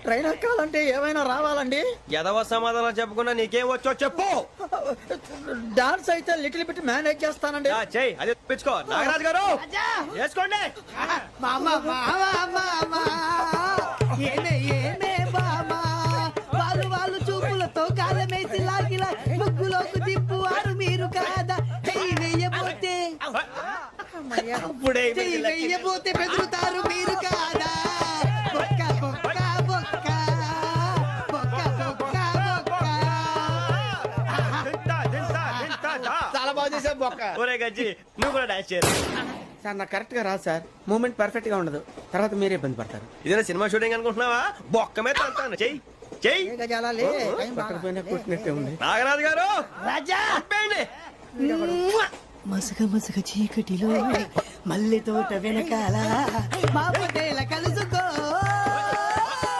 Train ఎక్కాలంటే ఏమైనా రావాలండి? ఎదవ సమాధానం చెప్పకుండా నీకేం వచ్చో చెప్పు. డాన్స్ అయితే లిటిల్ బిట్ మేనేజ్ చేస్తానండి. చెయ్యి, అది తెప్పించుకో. నాగరాజు గారు వేసుకోండి. వాళ్ళు చూపులతో కాలమేసి లాగిలా ముగ్గులోకి తిప్పువారు మీరు కాదా? చెయ్యి వెయ్యబోతే చెయ్యి వెయ్యబోతే బెదురుతారు మీరు కాదా? బొక్క బొక్క బొక్క బొక్క బొక్క బొక్క. చాలా బాగా చేసావు బొక్క. ఒరే గజ్జి, నువ్వు కూడా డాన్స్ చేయరు. సార్ నాకు కరెక్ట్ గా రాదు సార్. మూమెంట్ పర్ఫెక్ట్ గా ఉండదు, తర్వాత మీరే ఇబ్బంది పడతారు. ఇదేనా సినిమా షూటింగ్ అనుకుంటున్నావా? బొక్క మీద అంటాను. చెయ్యి చెయ్యి. కొట్టినట్టే ఉంది. నాగరాజు గారు రాజా ఆపేయండి. మసక మసక చీకటిలో మల్లె తోట వెనకాల మా పటేల కలుసు